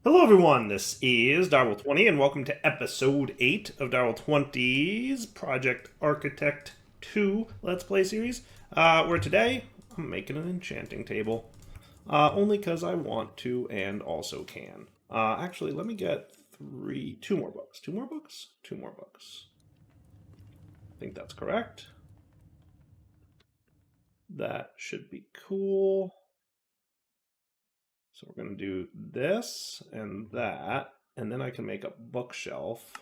Hello, everyone. This is Darwell20, and welcome to episode 8 of Darwell20's Project Architect 2 Let's Play series. Where today I'm making an enchanting table. Only because I want to and also can. Actually, let me get two more books. Two more books? Two more books. I think that's correct. That should be cool. So we're going to do this and that, and then I can make a bookshelf.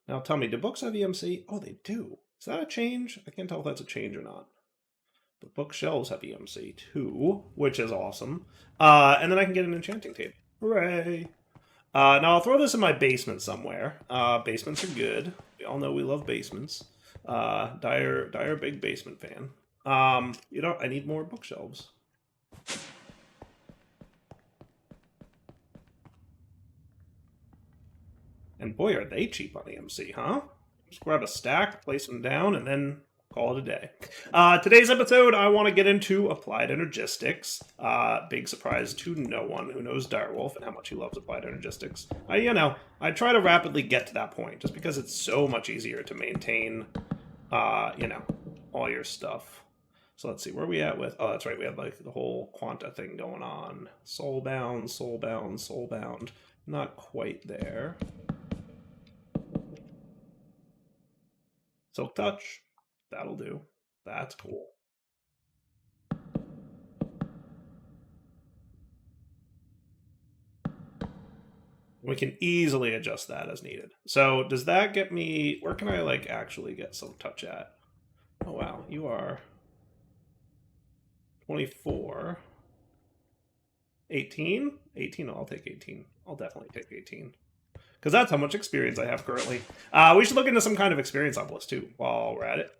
Now tell me, do books have EMC? Oh, they do. Is that a change? I can't tell if that's a change or not. But bookshelves have EMC too, which is awesome. And then I can get an enchanting table. Hooray! Now I'll throw this in my basement somewhere. Basements are good. We all know we love basements. Dire big basement fan. I need more bookshelves. And boy, are they cheap on EMC, huh? Just grab a stack, place them down, and then call it a day. Today's episode, I want to get into applied energistics. Big surprise to no one who knows Direwolf and how much he loves applied energistics. I try to rapidly get to that point, just because it's so much easier to maintain, all your stuff. So let's see, where are we at with... Oh, that's right, we had like the whole Quanta thing going on. Soulbound, soulbound, soulbound. Not quite there. Silk Touch, that'll do. That's cool. We can easily adjust that as needed. So does that get me... Where can I, actually get Silk Touch at? Oh, wow. You are 24. 18? 18? I'll take 18. I'll definitely take 18. Because that's how much experience I have currently. We should look into some kind of experience obelisk, too, while we're at it.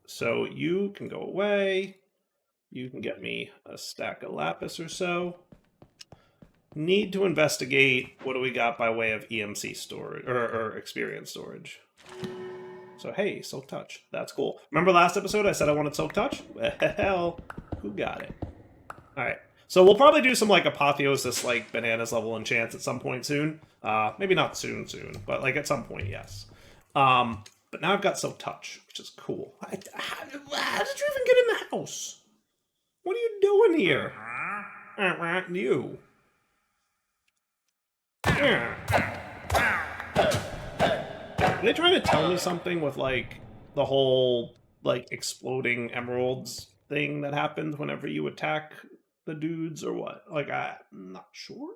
So you can go away. You can get me a stack of lapis or so. Need to investigate what do we got by way of EMC storage, or experience storage. So hey, Silk Touch. That's cool. Remember last episode I said I wanted Silk Touch? Well, who got it? Alright. So we'll probably do some apotheosis bananas level enchants at some point soon. Maybe not soon, but at some point, yes. But now I've got Silk Touch, which is cool. How did you even get in the house? What are you doing here? You. Are they trying to tell me something with the whole exploding emeralds thing that happens whenever you attack the dudes or what? I'm not sure.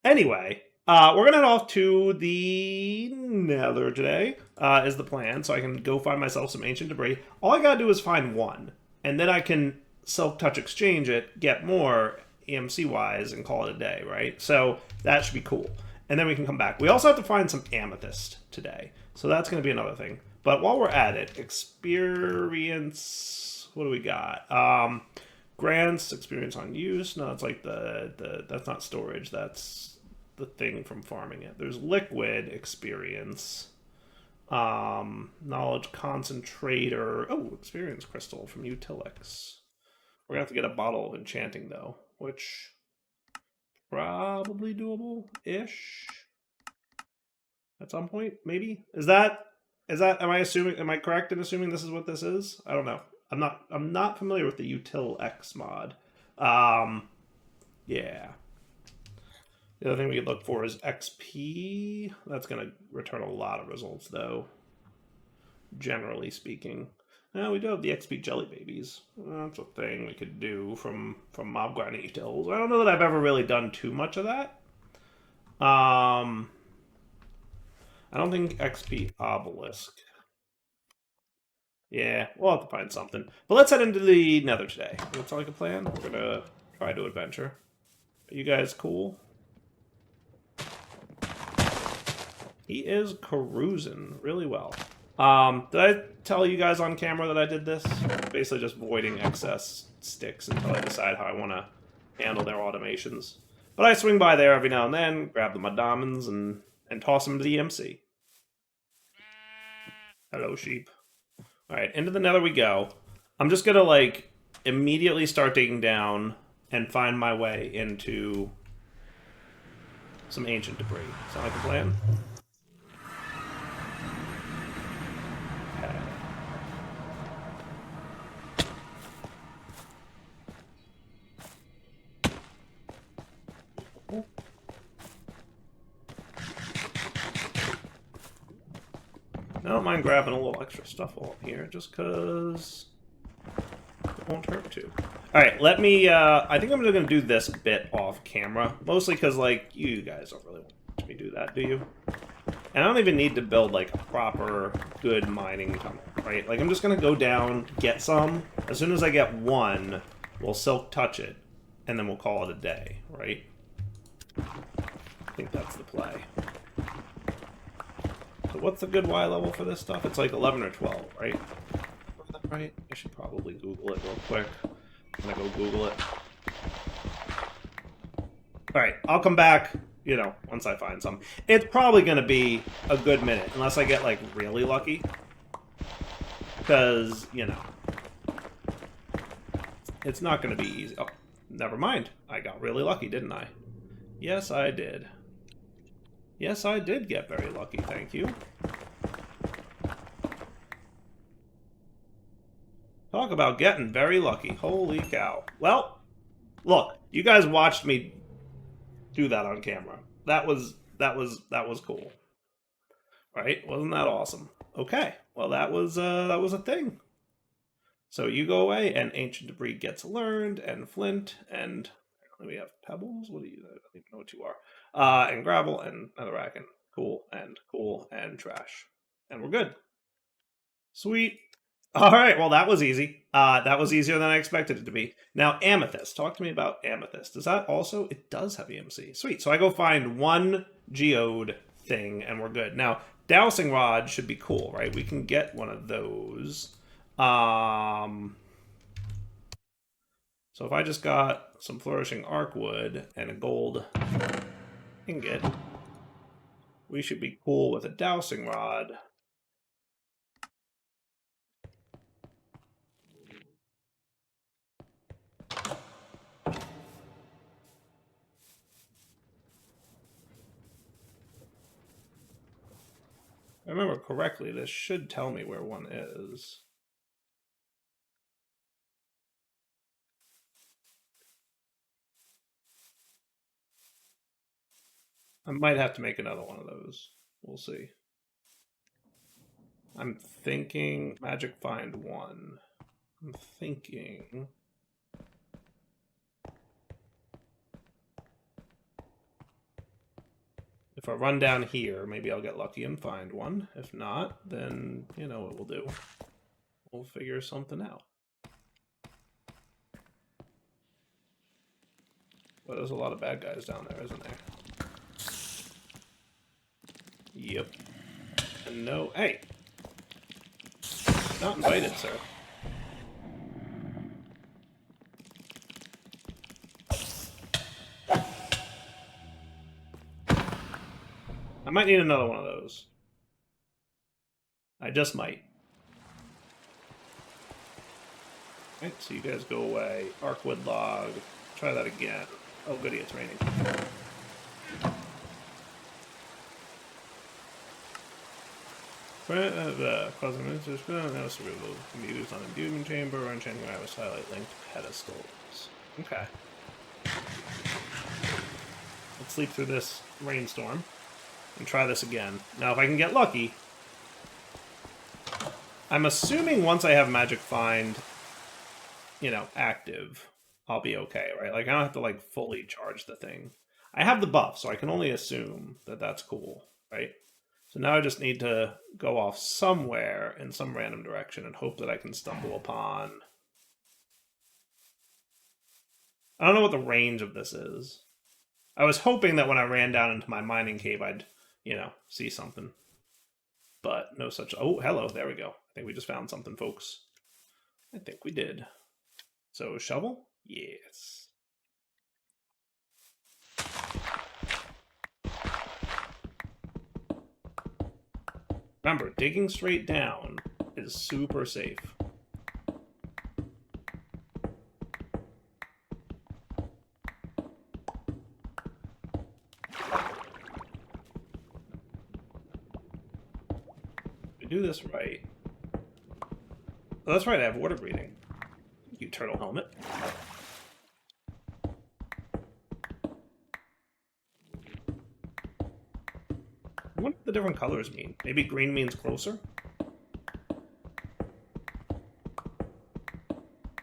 Anyway, we're gonna head off to the Nether today, is the plan, so I can go find myself some ancient debris. All I gotta do is find one, and then I can Silk Touch exchange it, get more EMC-wise, and call it a day, right? So that should be cool. And then we can come back. We also have to find some amethyst today, so that's going to be another thing. But while we're at it, experience... What do we got? Grants, experience on use. No, it's that's not storage. That's the thing from farming it. There's liquid experience. Knowledge concentrator. Oh, experience crystal from Utilix. We're going to have to get a bottle of enchanting, though, which probably doable-ish at some point, maybe? Am I correct in assuming this is what this is? I don't know. I'm not familiar with the Util-X mod. Yeah. The other thing we could look for is XP. That's going to return a lot of results, though, generally speaking. Now we do have the XP jelly babies. That's a thing we could do from mob grinding utils. I don't know that I've ever really done too much of that. I don't think XP obelisk. Yeah, we'll have to find something. But let's head into the Nether today. Looks like a plan. We're gonna try to adventure. Are you guys cool? He is cruising really well. Did I tell you guys on camera that I did this? Basically just voiding excess sticks until I decide how I want to handle their automations. But I swing by there every now and then, grab the mud diamonds, and toss them to the EMC. Hello, sheep. Alright, into the Nether we go. I'm just gonna, immediately start digging down and find my way into some ancient debris. Sound like a plan? Okay. I don't mind grabbing a little extra stuff while I'm here, just because it won't hurt to. Alright, let me, I think I'm just going to do this bit off camera. Mostly because, like, you guys don't really want me to do that, do you? And I don't even need to build, like, a proper, good mining tunnel, right? Like, I'm just going to go down, get some. As soon as I get one, we'll silk touch it, and then we'll call it a day, right? I think that's the play. So what's the good Y level for this stuff? It's like 11 or 12, right? Right? I should probably Google it real quick. I'm gonna go Google it. Alright, I'll come back, you know, once I find some. It's probably gonna be a good minute, unless I get, like, really lucky. Because, you know, it's not gonna be easy. Oh, never mind. I got really lucky, didn't I? Yes, I did. Yes, I did get very lucky, thank you. Talk about getting very lucky. Holy cow. Well, look, you guys watched me do that on camera. That was cool. Right? Wasn't that awesome? Okay. Well, that was a thing. So you go away, and ancient debris gets learned, and flint, and we have pebbles. What do you? I don't even know what you are. And gravel, and netherrack, and cool, and trash, and we're good. Sweet. All right, well, that was easy. That was easier than I expected it to be. Now, amethyst. Talk to me about amethyst. Does that also... It does have EMC. Sweet. So I go find one geode thing, and we're good. Now, dowsing rod should be cool, right? We can get one of those. So if I just got some flourishing arc wood and a gold ingot, we should be cool with a dowsing rod. If I remember correctly, this should tell me where one is. I might have to make another one of those. We'll see. I'm thinking magic find one. I'm thinking... If I run down here, maybe I'll get lucky and find one. If not, then you know what we'll do. We'll figure something out. Well, there's a lot of bad guys down there, isn't there? Yep. And no... Hey! Not invited, sir. I might need another one of those. I just might. Right, so you guys go away. Arcwood log. Try that again. Oh, goody, it's raining. Causing ministers now cerebral can be used on imbuement chamber or enchanting items highlight linked pedestals. Okay. Let's sleep through this rainstorm and try this again. Now, if I can get lucky, I'm assuming once I have magic find, you know, active, I'll be okay, right? Like, I don't have to, like, fully charge the thing. I have the buff, so I can only assume that that's cool, right? So now I just need to go off somewhere in some random direction and hope that I can stumble upon... I don't know what the range of this is. I was hoping that when I ran down into my mining cave, I'd, you know, see something. But no such... Oh, hello, there we go. I think we just found something, folks. I think we did. So, shovel? Yes. Remember, digging straight down is super safe. I do this right... Oh, that's right, I have water breathing. You turtle helmet. What do the different colors mean? Maybe green means closer?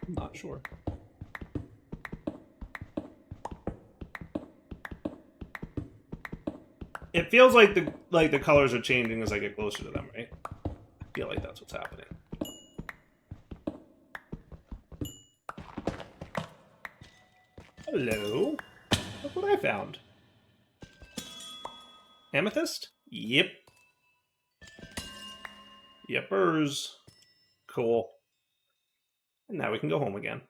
I'm not sure. It feels like the colors are changing as I get closer to them, right? I feel like that's what's happening. Hello. Look what I found. Amethyst? Yep. Yepers. Cool. And now we can go home again.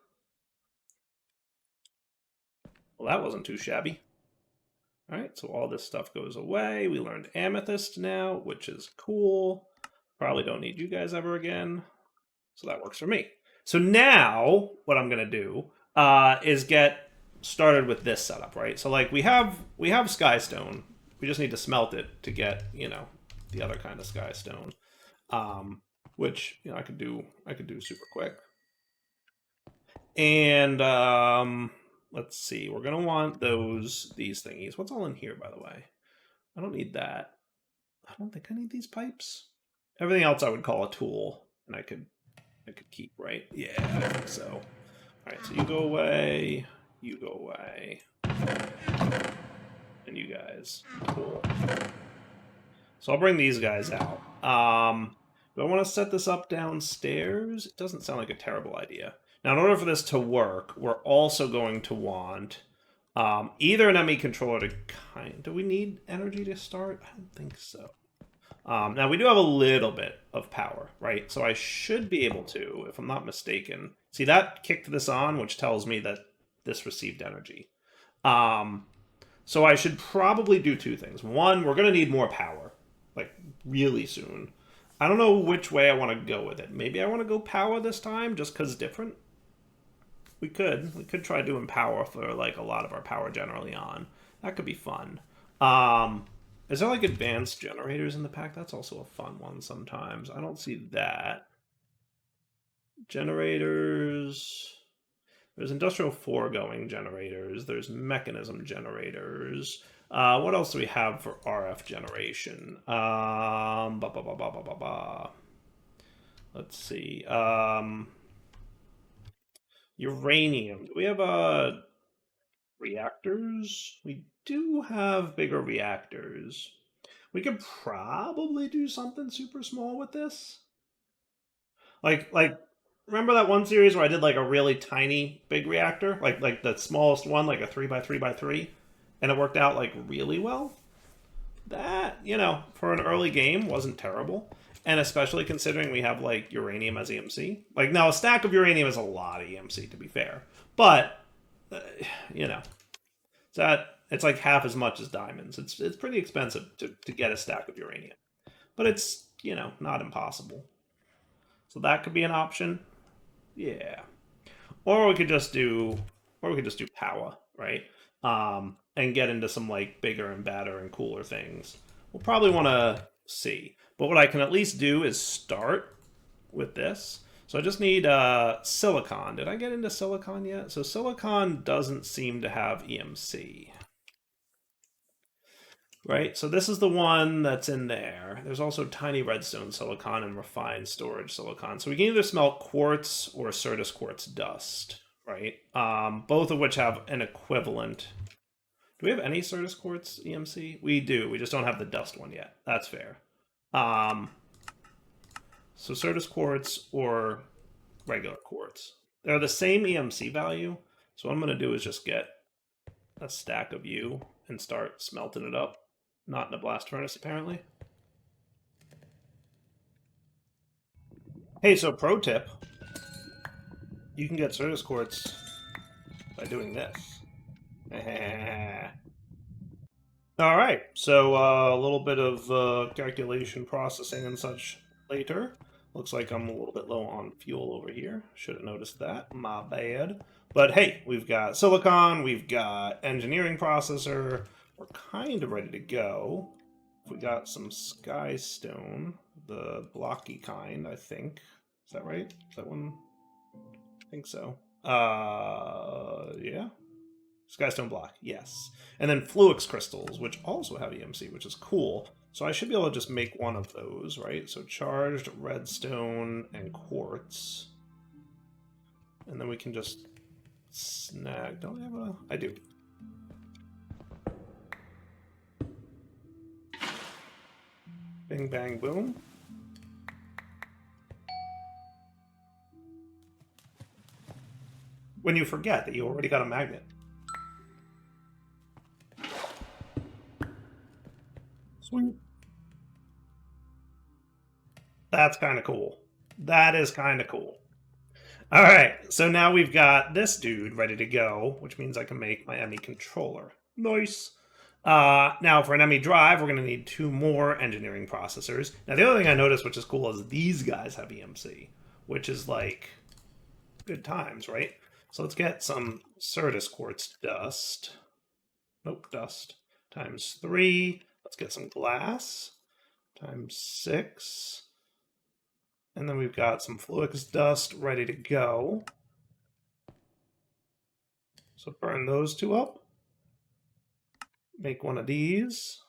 Well, that wasn't too shabby. Alright, so all this stuff goes away. We learned amethyst now, which is cool. Probably don't need you guys ever again. So that works for me. So now, what I'm going to do is get started with this setup, right? So like we have Skystone. We just need to smelt it to get, you know, the other kind of Skystone. Which, you know, I could do super quick. And let's see, we're gonna want these thingies. What's all in here, by the way? I don't need that. I don't think I need these pipes. Everything else I would call a tool, and I could keep, right? Yeah, I think so. All right, so you go away, and you guys. Cool. So I'll bring these guys out. Do I want to set this up downstairs? It doesn't sound like a terrible idea. Now, in order for this to work, we're also going to want either an ME controller to do we need energy to start? I don't think so. Now, we do have a little bit of power, right? So I should be able to, if I'm not mistaken. See, that kicked this on, which tells me that this received energy. So I should probably do two things. One, we're going to need more power, like really soon. I don't know which way I want to go with it. Maybe I want to go power this time, just because it's different. We could try doing power for like a lot of our power generally on. That could be fun. Is there like advanced generators in the pack? That's also a fun one sometimes. I don't see that. Generators. There's industrial foregoing generators. There's mechanism generators. What else do we have for RF generation? Let's see. Uranium. Do we have reactors? We do have bigger reactors. We could probably do something super small with this. Like remember that one series where I did like a really tiny big reactor? Like the smallest one, like a 3x3x3, and it worked out like really well? That, you know, for an early game wasn't terrible. And especially considering we have like uranium as EMC. Like now a stack of uranium is a lot of EMC, to be fair. But you know, it's like half as much as diamonds. It's pretty expensive to get a stack of uranium. But it's, you know, not impossible. So that could be an option. Yeah. Or we could just do power, right? And get into some like bigger and badder and cooler things. We'll probably want to see. But what I can at least do is start with this. So I just need silicon. Did I get into silicon yet? So silicon doesn't seem to have EMC. Right, so this is the one that's in there. There's also tiny redstone silicon and refined storage silicon. So we can either smelt quartz or Certus quartz dust, right? Both of which have an equivalent. Do we have any Certus quartz EMC? We do, we just don't have the dust one yet. That's fair. So Certus quartz or regular quartz. They're the same EMC value. So what I'm going to do is just get a stack of you and start smelting it up. Not in a blast furnace, apparently. Hey, so pro tip. You can get Certus quartz by doing this. Alright, so a little bit of calculation, processing, and such later. Looks like I'm a little bit low on fuel over here. Should have noticed that. My bad. But hey, we've got silicon, we've got engineering processor. We're kind of ready to go. We got some sky stone. the blocky kind, I think. Is that right? Is that one? I think so. Yeah. Skystone block, yes. And then Fluix crystals, which also have EMC, which is cool. So I should be able to just make one of those, right? So charged, redstone, and quartz. And then we can just snag. Don't I have a... I do. Bing, bang, boom. When you forget that you already got a magnet. Sweet. That's kind of cool. That is kind of cool. All right, so now we've got this dude ready to go, which means I can make my ME controller. Nice. Now for an ME drive, we're going to need 2 more engineering processors. Now the other thing I noticed, which is cool, is these guys have EMC, which is like good times, right? So let's get some Certus quartz dust. Nope, dust. Times 3. Let's get some glass. Times 6. And then we've got some Fluix dust ready to go. So burn those 2 up. Make one of these.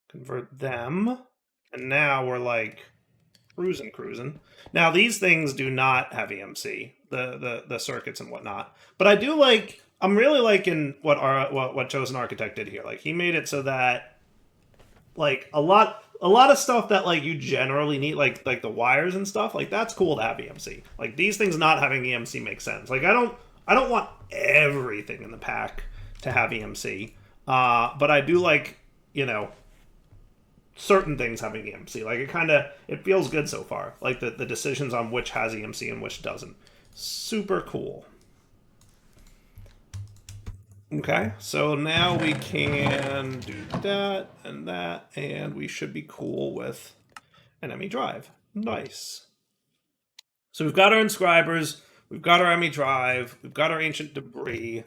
Convert them. And now we're like cruising. Now these things do not have EMC, the circuits and whatnot. But I do like, I'm really liking what Chosen Architect did here. Like he made it so that like a lot of stuff that like you generally need, like the wires and stuff, like that's cool to have EMC. Like these things not having EMC makes sense. Like I don't want everything in the pack to have EMC, but I do like, you know, certain things having EMC. Like it feels good so far. Like the decisions on which has EMC and which doesn't. Super cool. Okay, so now we can do that, and we should be cool with an ME drive. Nice. So we've got our inscribers, we've got our ME drive, we've got our ancient debris.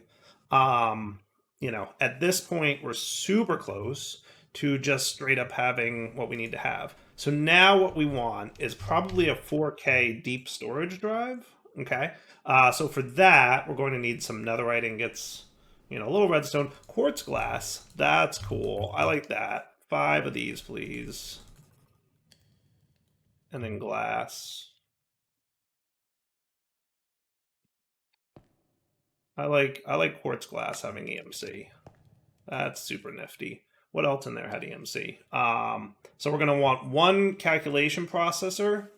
You know, at this point, we're super close to just straight up having what we need to have. So now what we want is probably a 4K deep storage drive. Okay, so for that, we're going to need some netherite ingots. You know, a little redstone. Quartz glass. That's cool. I like that. 5 of these, please. And then glass. I like quartz glass having EMC. That's super nifty. What else in there had EMC? So we're going to want 1 calculation processor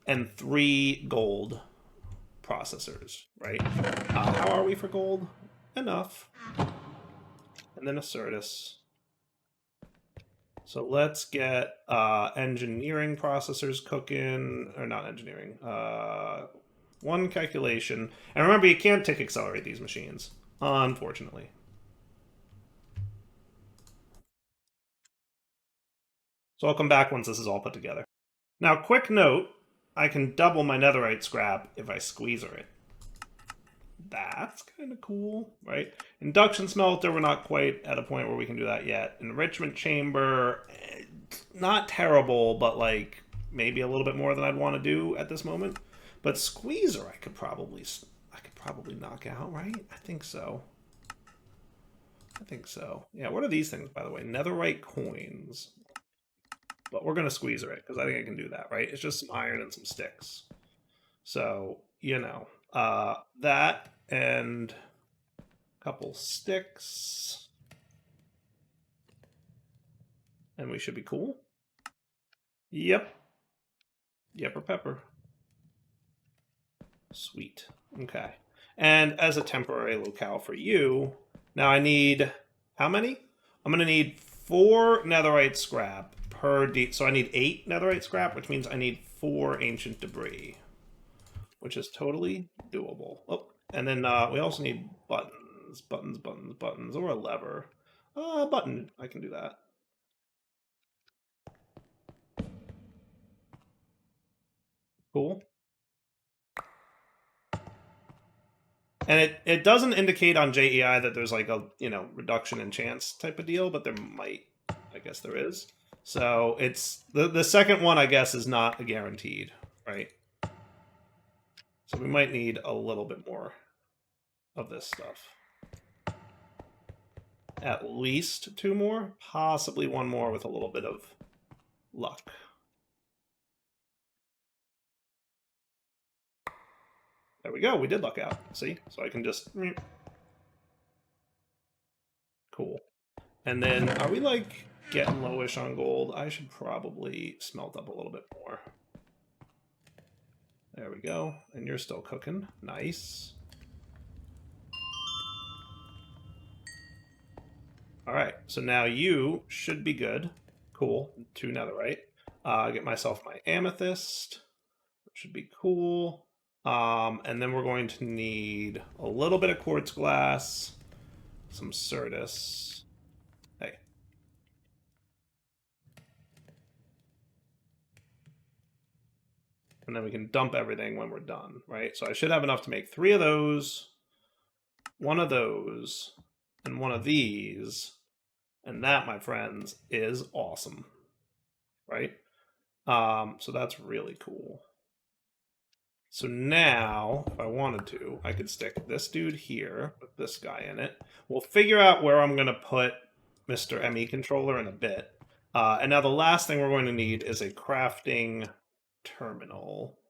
and 3 gold processors, right? How are we for gold? Enough. And then a Certus. So let's get engineering processors cooking, or not engineering, 1 calculation. And remember, you can't tick accelerate these machines, unfortunately. So I'll come back once this is all put together. Now, quick note, I can double my netherite scrap if I squeezer it. That's kind of cool, right? Induction smelter, we're not quite at a point where we can do that yet. Enrichment chamber, not terrible, but like maybe a little bit more than I'd want to do at this moment. But squeezer, I could probably knock out, right? I think so. Yeah, what are these things, by the way? Netherite coins. But we're going to squeezer it, because I think I can do that, right? It's just some iron and some sticks. So, you know, that and a couple sticks. And we should be cool. Yep. Yepper pepper. Sweet. Okay. And as a temporary locale for you, now I need, how many? I'm going to need 4 netherite scrap per so I need 8 netherite scrap, which means I need 4 ancient debris, which is totally doable. Oh, and then we also need buttons, or a lever. Button, I can do that. Cool. And it doesn't indicate on JEI that there's like a, you know, reduction in chance type of deal, but there might. I guess there is. So it's the second one, I guess, is not a guaranteed, right? So we might need a little bit more of this stuff. At least 2 more, possibly 1 more with a little bit of luck. There we go, we did luck out. See? So I can just... Cool. And then, are we, like, getting lowish on gold? I should probably smelt up a little bit more. There we go. And you're still cooking. Nice. Alright, so now you should be good. Cool. 2 netherite. Get myself my amethyst. Which should be cool. And then we're going to need a little bit of quartz glass. Some Certus. Hey. And then we can dump everything when we're done, right? So I should have enough to make 3 of those, 1 of those, and 1 of these. And that, my friends, is awesome, right? So that's really cool. So now, if I wanted to, I could stick this dude here with this guy in it. We'll figure out where I'm going to put Mr. ME controller in a bit. And now the last thing we're going to need is a crafting terminal,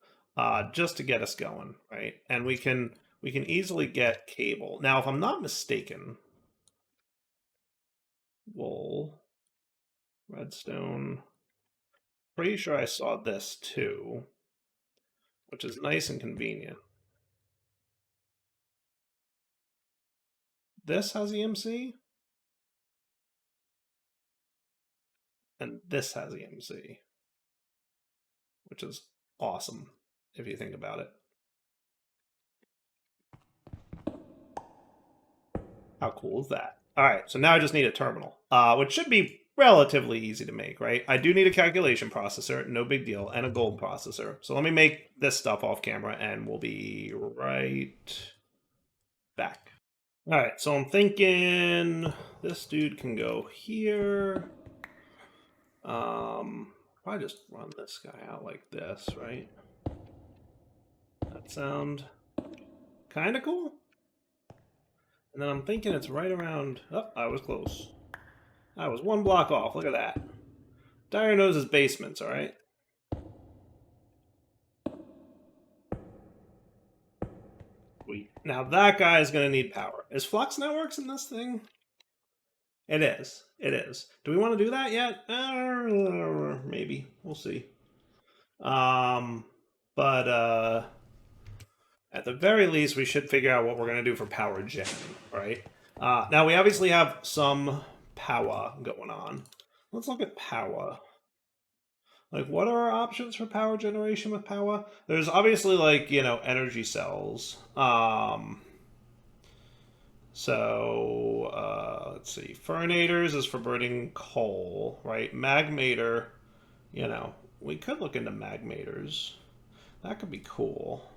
just to get us going, right? And we can easily get cable. Now, if I'm not mistaken, wool, redstone. Pretty sure I saw this too, which is nice and convenient. This has EMC, and this has EMC, which is awesome if you think about it. How cool is that? All right, so now I just need a terminal, which should be relatively easy to make, right? I do need a calculation processor, no big deal, and a gold processor. So let me make this stuff off camera, and we'll be right back. All right, so I'm thinking this dude can go here. Probably just run this guy out like this, right? That sound kind of cool. And then I'm thinking it's right around... Oh, I was close. I was 1 block off. Look at that. Dire knows his basements, all right? Sweet. Now that guy is going to need power. Is Flux Networks in this thing? It is. It is. Do we want to do that yet? Maybe. We'll see. But at the very least, we should figure out what we're going to do for power gen, right? Now, we obviously have some power going on. Let's look at power. Like, what are our options for power generation with power? There's obviously, like, you know, energy cells. Let's see. Furnators is for burning coal, right? Magmator, you know, we could look into magmators. That could be cool.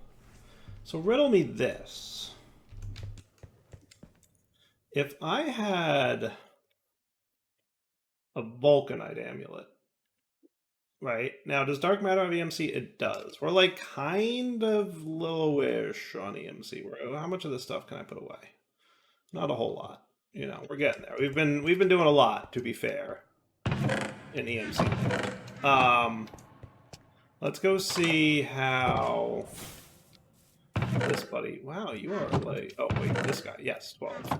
So riddle me this. If I had a Vulcanite amulet, right? Now, does dark matter have EMC? It does. We're like kind of lowish on EMC. How much of this stuff can I put away? Not a whole lot. You know, we're getting there. We've been doing a lot, to be fair, in EMC. Let's go see how this buddy. Wow, you are like. Oh wait, this guy. Yes, 12.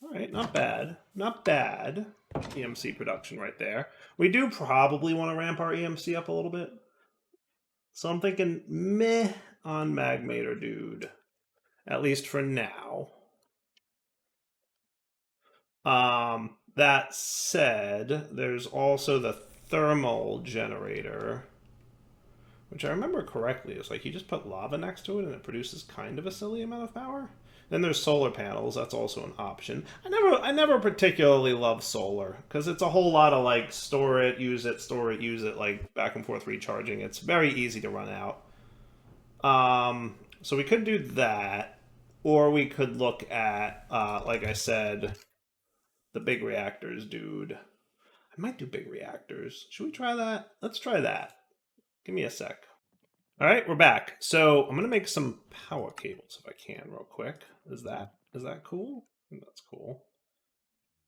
All right, not bad. Not bad. EMC production right there. We do probably want to ramp our EMC up a little bit. So I'm thinking meh on Magmator, dude. At least for now. That said, there's also the thermal generator, which I remember correctly is like you just put lava next to it and it produces kind of a silly amount of power. Then there's solar panels. That's also an option. I never particularly love solar because it's a whole lot of like store it, use it, like back and forth recharging. It's very easy to run out. So we could do that, or we could look at, like I said, the big reactors, dude. I might do big reactors. Should we try that? Let's try that. Give me a sec. All right, we're back. So I'm gonna make some power cables if I can, real quick. Is that cool? I think that's cool.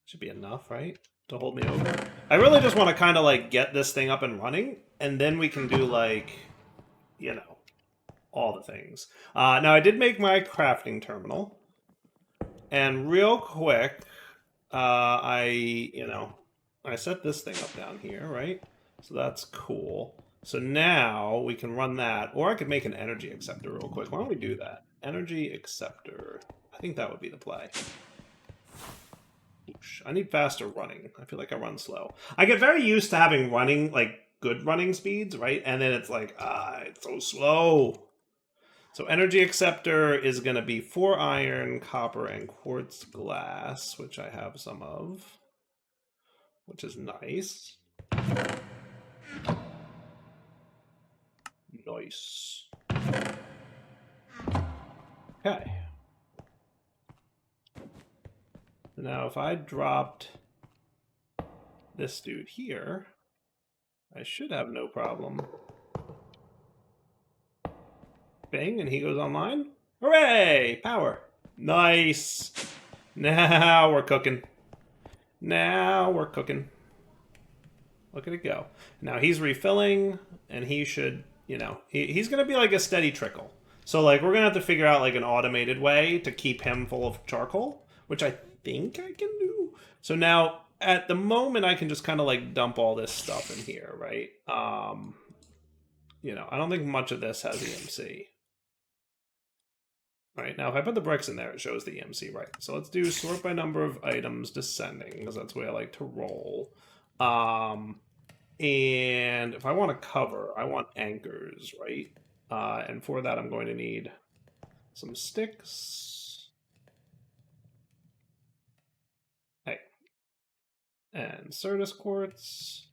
Should be enough, right, to hold me over. I really just want to kind of like get this thing up and running, and then we can do like, you know, all the things. Now I did make my crafting terminal, and real quick, I set this thing up down here, right? So that's cool. So now we can run that, or I could make an energy acceptor real quick. Why don't we do that? Energy acceptor. I think that would be the play. Oosh, I need faster running. I feel like I run slow. I get very used to having running, like good running speeds, right? And then it's like, it's so slow. So energy acceptor is going to be 4 iron, copper, and quartz glass, which I have some of, which is nice. Nice. Okay. Now, if I dropped this dude here, I should have no problem. Bang, and he goes online. Hooray! Power. Nice. Now we're cooking. Now we're cooking. Look at it go. Now he's refilling, and he should, he's going to be like a steady trickle. So, like, we're going to have to figure out, like, an automated way to keep him full of charcoal, which I think I can do. So now, at the moment, I can just kind of, like, dump all this stuff in here, right? I don't think much of this has EMC. All right, now if I put the bricks in there, it shows the EMC, right? So let's do sort by number of items descending, because that's the way I like to roll. And if I want to cover, I want anchors, right? And for that, I'm going to need some sticks. Hey. And Certus quartz.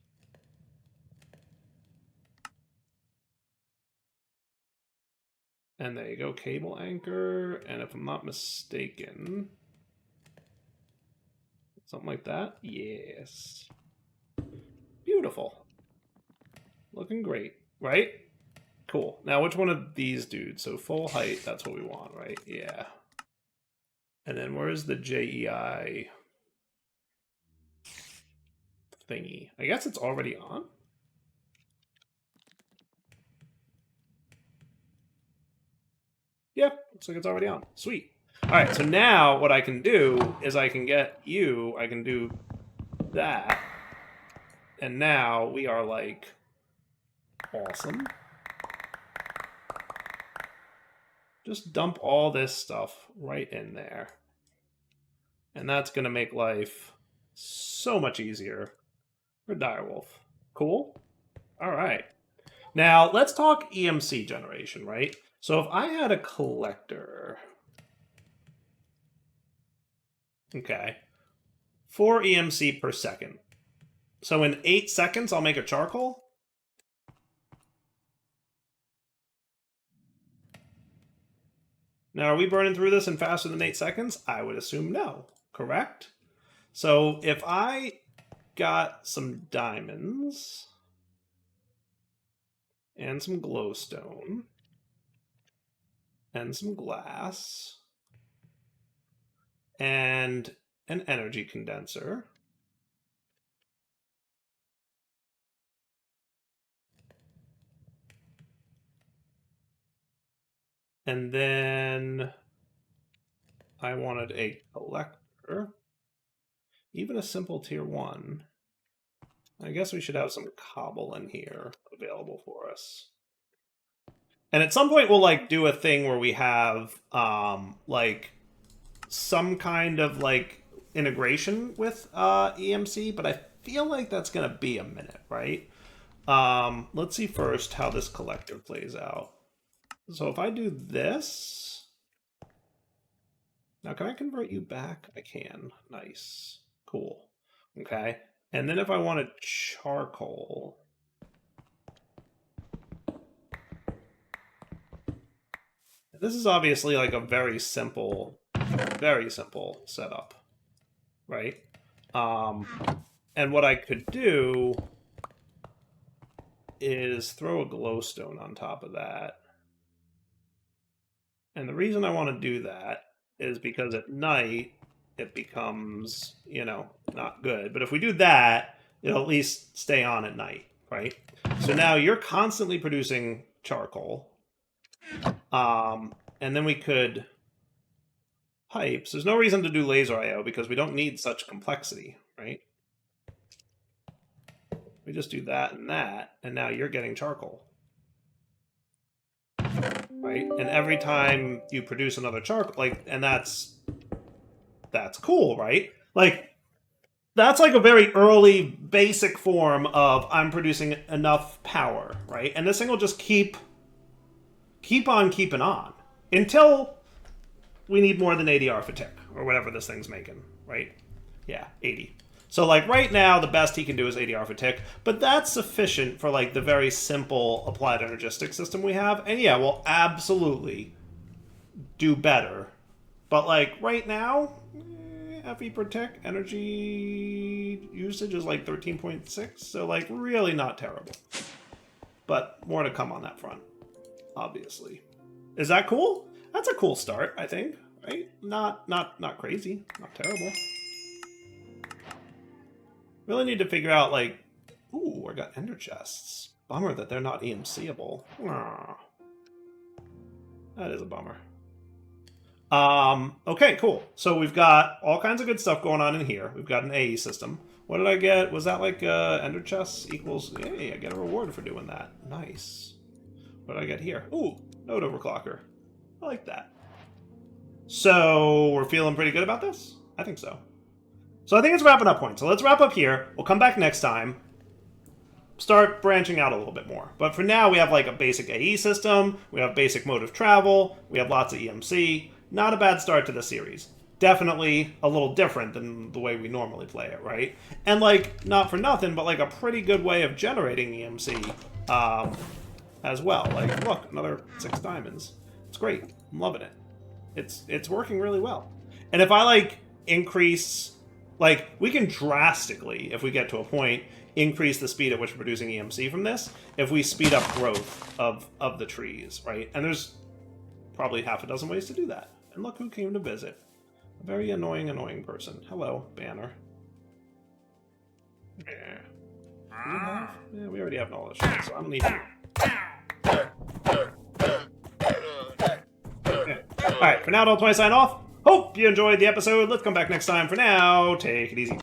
And there you go, cable anchor. And if I'm not mistaken, something like that. Yes. Beautiful. Looking great, right? Cool. Now, which one of these dudes? So full height, that's what we want, right? Yeah. And then where's the JEI thingy? I guess it's already on. Yep, looks like it's already on. Sweet. All right, so now what I can do is I can get you, I can do that. And now we are like awesome. Just dump all this stuff right in there. And that's going to make life so much easier for Direwolf. Cool? All right. Now, let's talk EMC generation, right? So if I had a collector... Okay. 4 EMC per second. So in 8 seconds, I'll make a charcoal? Now, are we burning through this in faster than 8 seconds? I would assume no. Correct? So if I got some diamonds and some glowstone and some glass and an energy condenser, and then I wanted a collector, even a simple tier 1. I guess we should have some cobble in here available for us. And at some point we'll like do a thing where we have like some kind of like integration with EMC, but I feel like that's gonna be a minute, right? Let's see first how this collector plays out. So if I do this, now can I convert you back? I can. Nice. Cool. Okay. And then if I wanted charcoal, this is obviously like a very simple setup, right? And what I could do is throw a glowstone on top of that. And the reason I want to do that is because at night it becomes, you know, not good. But if we do that, it'll at least stay on at night, right? So now you're constantly producing charcoal. And then we could pipes. There's no reason to do laser IO because we don't need such complexity, right? We just do that, and now you're getting charcoal. Right? And every time you produce another charcoal, like, and that's cool, right? Like, that's like a very early basic form of I'm producing enough power, right? And this thing will just keep on keeping on until we need more than 80 R for tick, or whatever this thing's making, right? Yeah, 80. So, like, right now, the best he can do is 80 R for tick, but that's sufficient for, like, the very simple applied energistic system we have. And yeah, we'll absolutely do better. But, like, right now, FE per tick, energy usage is, like, 13.6, so, like, really not terrible. But more to come on that front, obviously. Is that cool? That's a cool start, I think, right? Not crazy, not terrible. Really need to figure out, like, ooh, I got ender chests. Bummer that they're not EMCable. Aww. That is a bummer. Okay, cool. So we've got all kinds of good stuff going on in here. We've got an AE system. What did I get? Was that like ender chests equals? Hey, I get a reward for doing that. Nice. What did I get here? Ooh, node overclocker. I like that. So we're feeling pretty good about this? I think so. So I think it's wrapping up point. So let's wrap up here. We'll come back next time. Start branching out a little bit more. But for now, we have like a basic AE system. We have basic mode of travel. We have lots of EMC. Not a bad start to the series. Definitely a little different than the way we normally play it, right? And like, not for nothing, but like a pretty good way of generating EMC as well. Like, look, another 6 diamonds. It's great. I'm loving it. It's working really well. And if I like increase, like we can drastically, if we get to a point, increase the speed at which we're producing EMC from this if we speed up growth of the trees, right? And there's probably half a dozen ways to do that. And look who came to visit. A very annoying person. Hello, Banner. Yeah. We already have knowledge, so I don't need you. Alright, for now, don't sign off. Hope you enjoyed the episode. Let's come back next time. For now, take it easy.